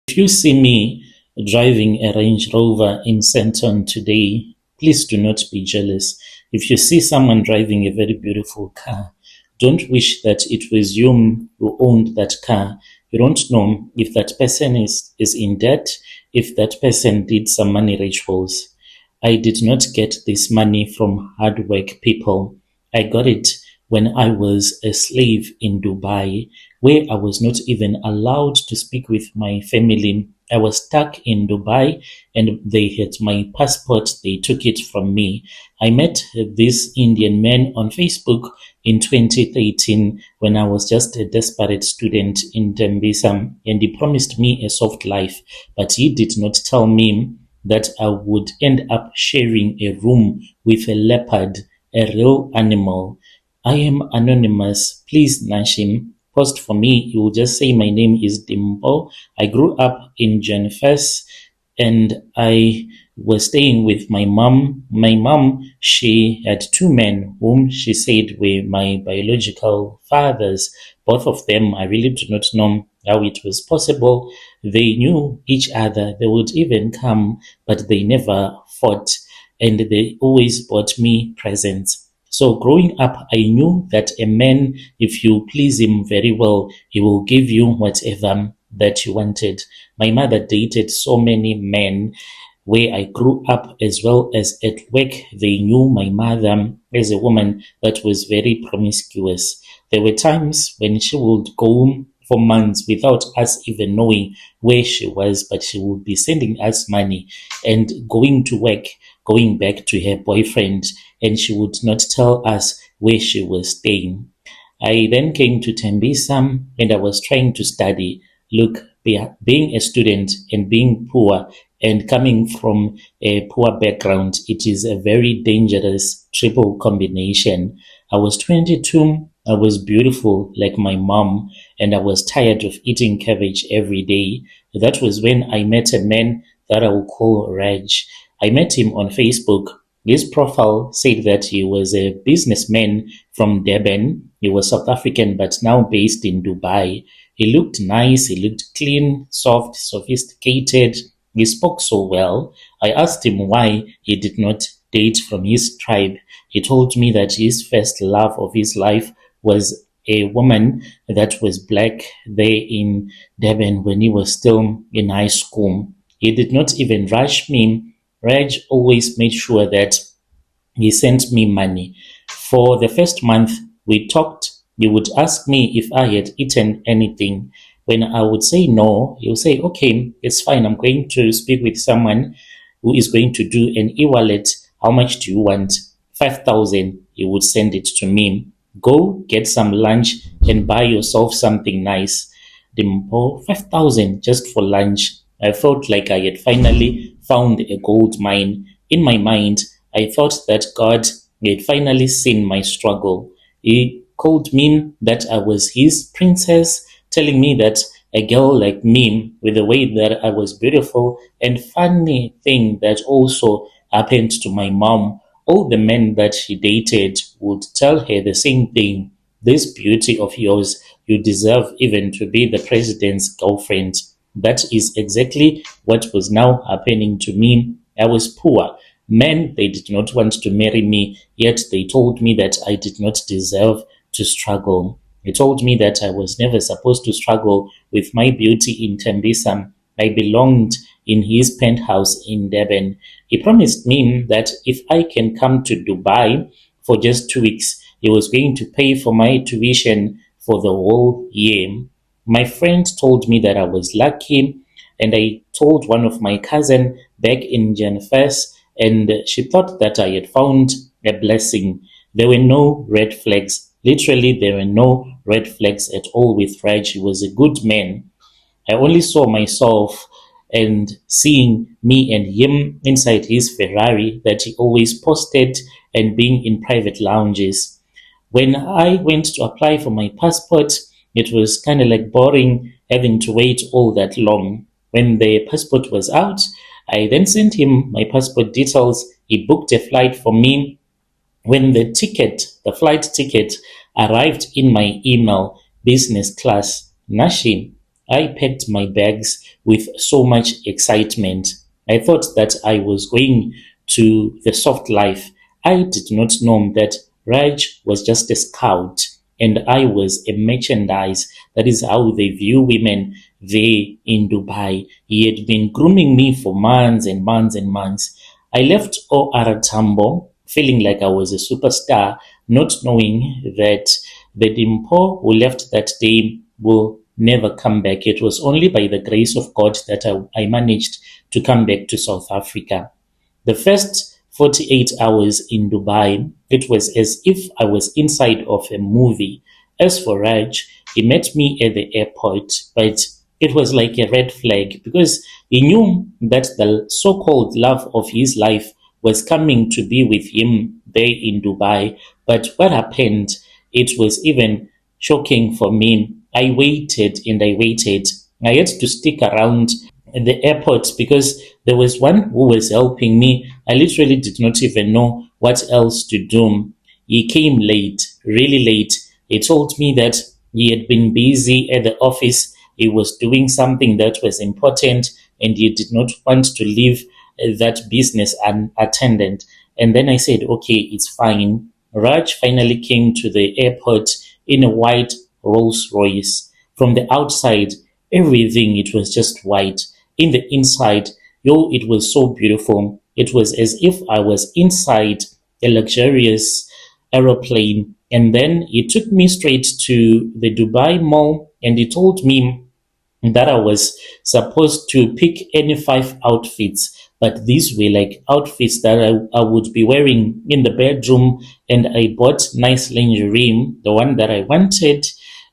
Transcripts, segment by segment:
If you see me driving a Range Rover in Sandton today, please do not be jealous. If you see someone driving a very beautiful car, don't wish that it was you who owned that car. You don't know if that person is in debt, if that person did some money rituals. I did not get this money from hard work people. I got it when I was a slave in Dubai, where I was not even allowed to speak with my family. I was stuck in Dubai and they had my passport. They took it from me. I met this Indian man on Facebook in 2013 when I was just a desperate student in Tembisa, and he promised me a soft life, but he did not tell me that I would end up sharing a room with a leopard, a real animal. I am anonymous. Please, Nashim, post for me. You will just say my name is Dimbo. I grew up in Furse and I was staying with my mom. My mom, she had two men whom she said were my biological fathers. Both of them, I really do not know how it was possible. They knew each other. They would even come, but they never fought. And they always bought me presents. So growing up, I knew that a man, if you please him very well, he will give you whatever that you wanted. My mother dated so many men where I grew up as well as at work. They knew my mother as a woman that was very promiscuous. There were times when she would go for months without us even knowing where she was, but she would be sending us money and going to work, going back to her boyfriend, and she would not tell us where she was staying. I then came to Tembisa and I was trying to study. Look, being a student and being poor and coming from a poor background, it is a very dangerous triple combination. I was 22, I was beautiful like my mom, and I was tired of eating cabbage every day. That was when I met a man that I will call Raj. I met him on Facebook. His profile said that he was a businessman from Durban. He was South African, but now based in Dubai. He looked nice, he looked clean, soft, sophisticated. He spoke so well. I asked him why he did not date from his tribe. He told me that his first love of his life was a woman that was black there in Durban when he was still in high school. He did not even rush me. Raj always made sure that he sent me money. For the first month we talked, he would ask me if I had eaten anything. When I would say no, he would say, okay, it's fine. I'm going to speak with someone who is going to do an e-wallet. How much do you want? 5,000. He would send it to me. Go get some lunch and buy yourself something nice. Dimpo, 5,000 just for lunch. I felt like I had finally found a gold mine. In my mind, I thought that God had finally seen my struggle. He called me that I was his princess, telling me that a girl like me, with the way that I was beautiful, and funny thing that also happened to my mom, all the men that she dated would tell her the same thing. This beauty of yours, you deserve even to be the president's girlfriend. That is exactly what was now happening to me. I was poor. Men, they did not want to marry me, yet they told me that I did not deserve to struggle. He told me that I was never supposed to struggle with my beauty in Tembisa. I belonged in his penthouse in Durban. He promised me that if I can come to Dubai for just 2 weeks, he was going to pay for my tuition for the whole year. My friend told me that I was lucky, and I told one of my cousin back in Janfes, and she thought that I had found a blessing. There were no red flags. Literally, there were no red flags at all with Raj. He was a good man. I only saw myself and seeing me and him inside his Ferrari that he always posted and being in private lounges. When I went to apply for my passport, it was kind of like boring having to wait all that long. When the passport was out, I then sent him my passport details. He booked a flight for me. When the flight ticket arrived in my email, business class, Nashi, I packed my bags with so much excitement. I thought that I was going to the soft life. I did not know that Raj was just a scout and I was a merchandise. That is how they view women there in Dubai. He had been grooming me for months and months and months. I left OR Tambo feeling like I was a superstar, not knowing that the Dimpo who left that day will never come back. It was only by the grace of God that I managed to come back to South Africa. The first 48 hours in Dubai, it was as if I was inside of a movie. As for Raj, he met me at the airport, but it was like a red flag because he knew that the so called love of his life was coming to be with him there in Dubai. But what happened? It was even shocking for me. I waited and I waited. I had to stick around at the airport because there was one who was helping me. I literally did not even know what else to do. He came late, really late. He told me that he had been busy at the office. He was doing something that was important and he did not want to leave that business unattended. And then I said, okay, it's fine. Raj finally came to the airport in a white Rolls Royce. From the outside, everything, it was just white. In the inside, yo, it was so beautiful. It was as if I was inside a luxurious aeroplane. And then he took me straight to the Dubai Mall and he told me that I was supposed to pick any 5 outfits, but these were like outfits that I would be wearing in the bedroom. And I bought nice lingerie, the one that I wanted.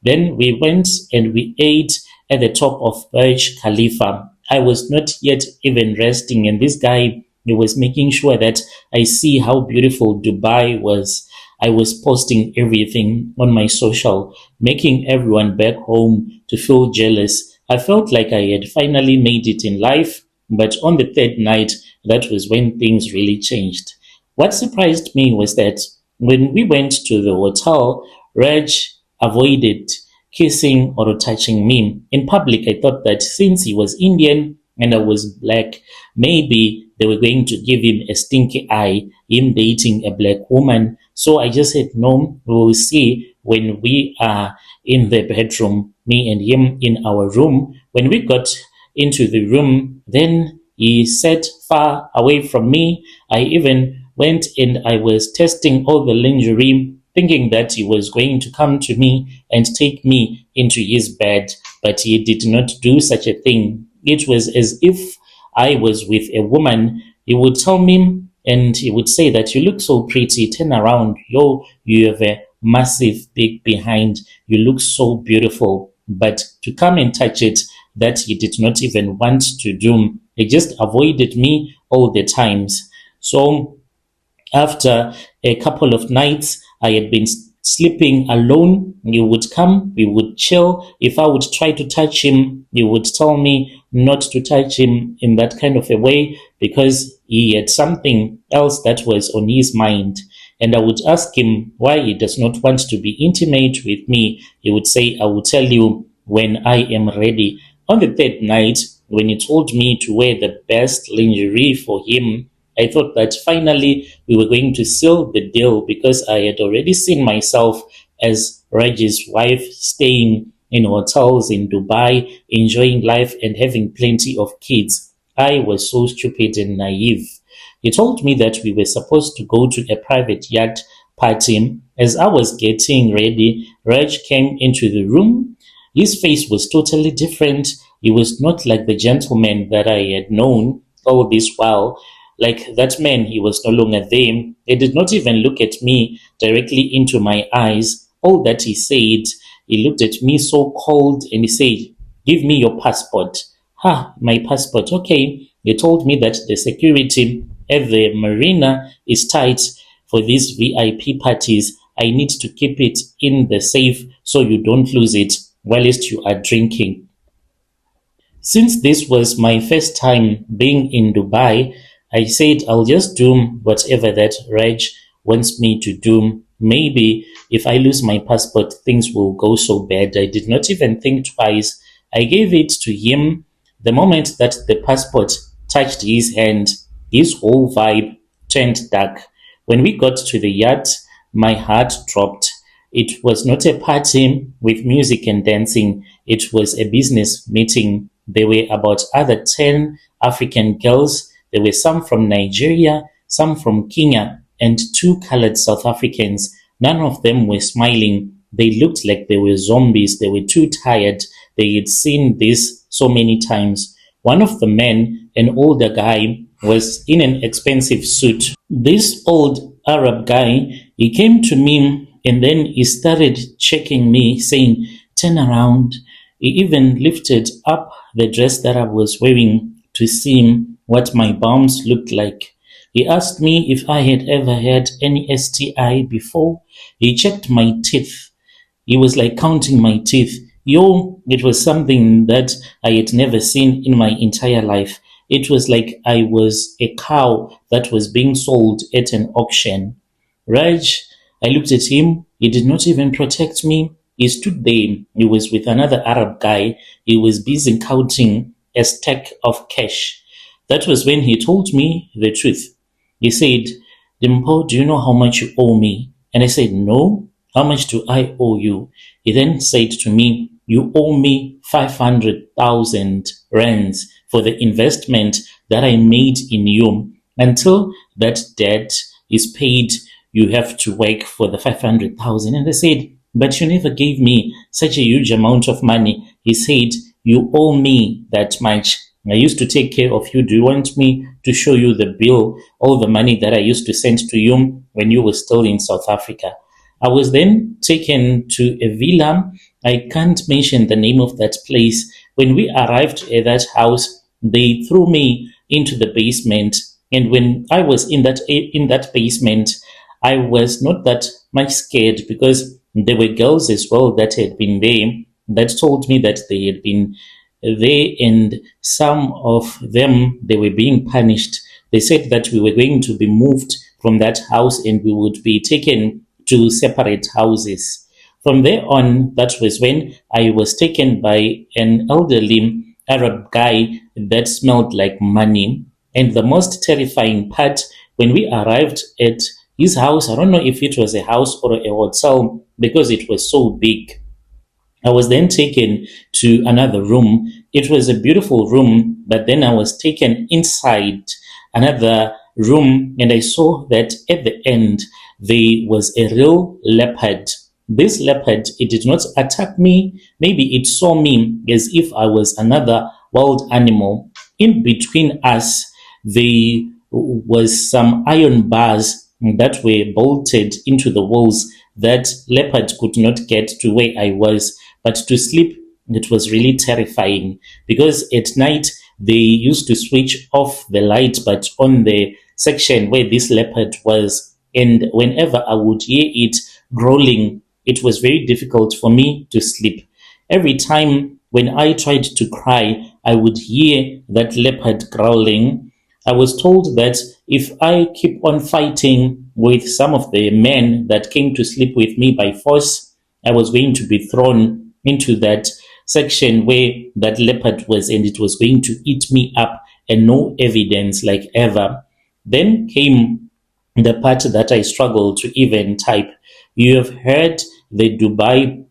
Then we went and we ate at the top of Burj Khalifa. I was not yet even resting, and this guy, he was making sure that I see how beautiful Dubai was. I was posting everything on my social, making everyone back home to feel jealous. I felt like I had finally made it in life, but on the third night, that was when things really changed. What surprised me was that when we went to the hotel, Raj avoided kissing or touching me. In public, I thought that since he was Indian and I was black, maybe they were going to give him a stinky eye, him dating a black woman. So I just said, no, we will see when we are in the bedroom, me and him in our room. When we got into the room, then he sat far away from me. I even went and I was testing all the lingerie, thinking that he was going to come to me and take me into his bed, but he did not do such a thing. It was as if I was with a woman. He would tell me and he would say that you look so pretty, turn around, yo, you have a massive big behind, you look so beautiful. But to come and touch it, that he did not even want to do. He just avoided me all the times. So after a couple of nights, I had been sleeping alone. He would come, we would chill. If I would try to touch him, he would tell me not to touch him in that kind of a way because he had something else that was on his mind. And I would ask him why he does not want to be intimate with me. He would say, I will tell you when I am ready. On the third night, when he told me to wear the best lingerie for him, I thought that finally we were going to seal the deal because I had already seen myself as Raj's wife, staying in hotels in Dubai, enjoying life and having plenty of kids. I was so stupid and naive. He told me that we were supposed to go to a private yacht party. As I was getting ready, Raj came into the room. His face was totally different. He was not like the gentleman that I had known all this while. Like that man, he was no longer there. He did not even look at me directly into my eyes. All that he said, he looked at me so cold and he said, give me your passport. My passport. Okay. He told me that the security at the marina is tight for these VIP parties. I need to keep it in the safe so you don't lose it whilst you are drinking. Since this was my first time being in Dubai, I said I'll just do whatever that Raj wants me to do. Maybe if I lose my passport, things will go so bad. I did not even think twice. I gave it to him. The moment that the passport touched his hand, his whole vibe turned dark. When we got to the yacht, my heart dropped. It was not a party with music and dancing. It was a business meeting. There were about other 10 African girls. There were some from Nigeria, some from Kenya, and 2 colored South Africans. None of them were smiling. They looked like they were zombies. They were too tired. They had seen this so many times. One of the men, an older guy, was in an expensive suit. This old Arab guy, he came to me and then he started checking me, saying, "Turn around." He even lifted up the dress that I was wearing to see what my bums looked like. He asked me if I had ever had any STI before. He checked my teeth. He was like counting my teeth. Yo, it was something that I had never seen in my entire life. It was like I was a cow that was being sold at an auction. Raj, I looked at him. He did not even protect me. He stood there. He was with another Arab guy. He was busy counting a stack of cash. That was when he told me the truth. He said, "Dimpo, do you know how much you owe me?" And I said, "No. How much do I owe you?" He then said to me, "You owe me 500,000 rands for the investment that I made in you. Until that debt is paid, you have to work for the 500,000." And I said, "But you never gave me such a huge amount of money." He said, "You owe me that much. I used to take care of you. Do you want me to show you the bill, all the money that I used to send to you when you were still in South Africa?" I was then taken to a villa. I can't mention the name of that place. When we arrived at that house, they threw me into the basement. And when I was in that basement, I was not that much scared because there were girls as well that had been there that told me that they had been there, and some of them, they were being punished. They said that we were going to be moved from that house and we would be taken to separate houses. From there on, that was when I was taken by an elderly Arab guy that smelled like money. And the most terrifying part, when we arrived at his house, I don't know if it was a house or a hotel because it was so big. I was then taken to another room. It was a beautiful room, but then I was taken inside another room and I saw that at the end there was a real leopard. This leopard, it did not attack me. Maybe it saw me as if I was another wild animal. In between us, there was some iron bars that were bolted into the walls that leopard could not get to where I was. But to sleep, it was really terrifying because at night they used to switch off the light, but on the section where this leopard was, and whenever I would hear it growling, it was very difficult for me to sleep. Every time when I tried to cry, I would hear that leopard growling. I was told that if I keep on fighting with some of the men that came to sleep with me by force, I was going to be thrown into that section where that leopard was, and it was going to eat me up, and no evidence like ever. Then came the part that I struggled to even type. You have heard the Dubai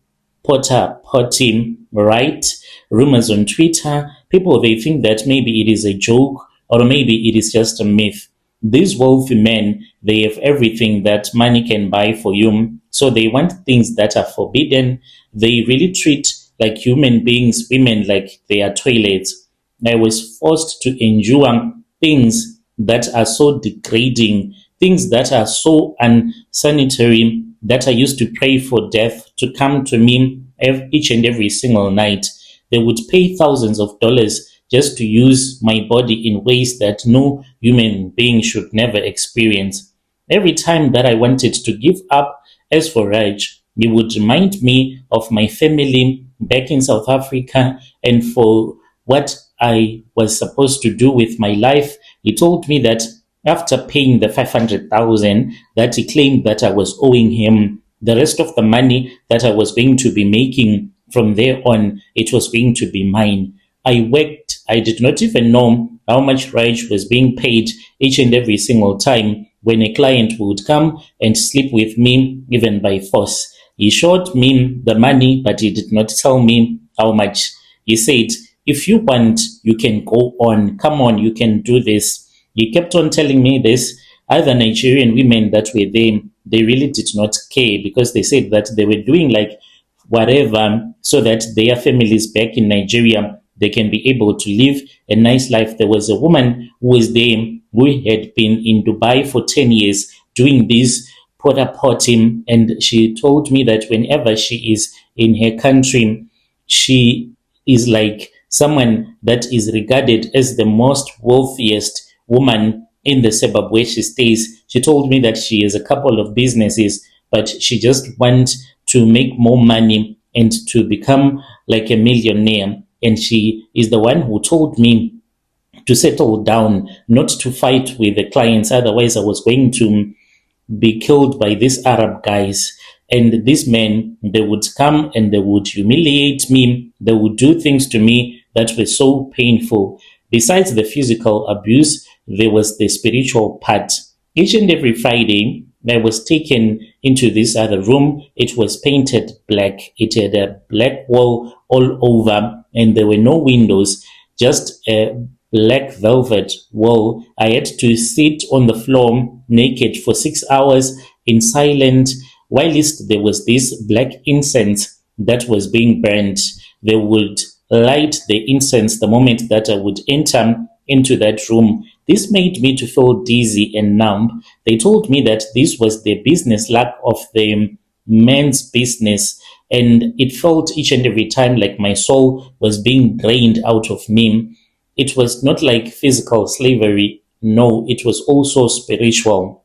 Potter potty, right? Rumors on Twitter. People, they think that maybe it is a joke or maybe it is just a myth. These wealthy men, they have everything that money can buy for you. So they want things that are forbidden. They really treat like human beings, women like they are toilets. I was forced to endure things that are so degrading, things that are so unsanitary, that I used to pray for death to come to me each and every single night. They would pay thousands of dollars just to use my body in ways that no human being should never experience. Every time that I wanted to give up, as for Raj, he would remind me of my family back in South Africa and for what I was supposed to do with my life. He told me that after paying the 500,000 that he claimed that I was owing him, the rest of the money that I was going to be making from there on, it was going to be mine. I worked. I did not even know how much Raj was being paid each and every single time when a client would come and sleep with me, even by force. He showed me the money, but he did not tell me how much. He said, if you want, you can go on. Come on, you can do this. He kept on telling me this. Other Nigerian women that were there, they really did not care because they said that they were doing like whatever so that their families back in Nigeria, they can be able to live a nice life. There was a woman who was there who had been in Dubai for 10 years doing this porta potting, and she told me that whenever she is in her country, she is like someone that is regarded as the most wealthiest woman in the suburb where she stays. She told me that she has a couple of businesses, but she just wants to make more money and to become like a millionaire. And she is the one who told me to settle down, not to fight with the clients. Otherwise, I was going to be killed by these Arab guys. And these men, they would come and they would humiliate me. They would do things to me that were so painful. Besides the physical abuse, there was the spiritual part. Each and every Friday, I was taken into this other room. It was painted black. It had a black wall all over, and there were no windows, just a black velvet wall. I had to sit on the floor naked for 6 hours in silence, whilst there was this black incense that was being burned. They would light the incense the moment that I would enter into that room. This made me to feel dizzy and numb. They told me that this was the business luck of the men's business, and it felt each and every time like my soul was being drained out of me. It was not like physical slavery. No, it was also spiritual.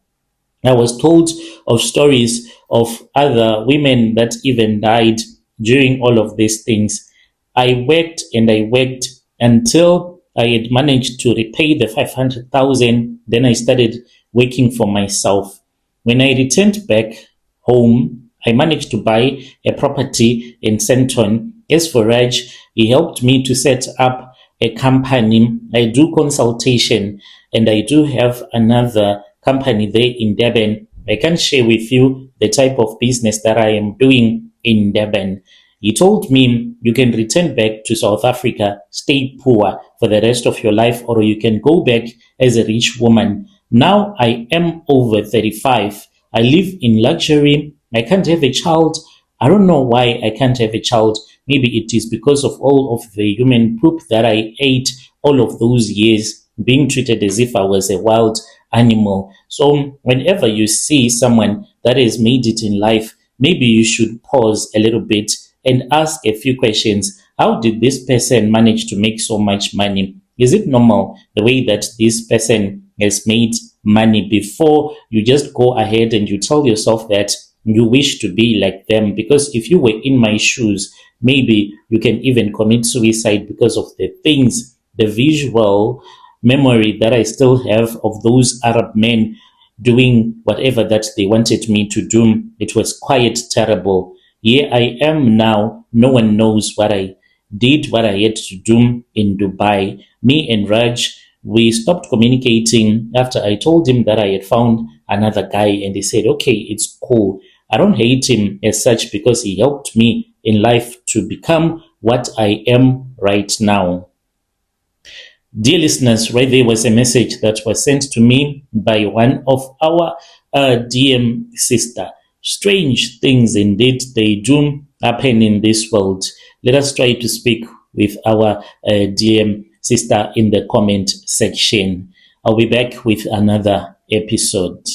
I was told of stories of other women that even died during all of these things. I worked and I worked until I had managed to repay the 500,000. Then I started working for myself. When I returned back home, I managed to buy a property in Sandton. As for Raj, he helped me to set up a company. I do consultation, and I do have another company there in Durban. I can share with you the type of business that I am doing in Durban. He told me you can return back to South Africa, stay poor for the rest of your life, or you can go back as a rich woman. Now I am over 35. I live in luxury. I can't have a child. I don't know why I can't have a child. Maybe it is because of all of the human poop that I ate all of those years, being treated as if I was a wild animal. So whenever you see someone that has made it in life, maybe you should pause a little bit and ask a few questions. How did this person manage to make so much money? Is it normal the way that this person has made money before you just go ahead and you tell yourself that you wish to be like them? Because if you were in my shoes, maybe you can even commit suicide because of the things, the visual memory that I still have of those Arab men doing whatever that they wanted me to do. It was quite terrible. Here I am now. No one knows what I did, what I had to do in Dubai. Me and Raj, we stopped communicating after I told him that I had found another guy, and he said, okay, it's cool. I don't hate him as such because he helped me in life to become what I am right now. Dear listeners, right there was a message that was sent to me by one of our DM sister. Strange things indeed they do happen in this world. Let us try to speak with our DM sister in the comment section. I'll be back with another episode.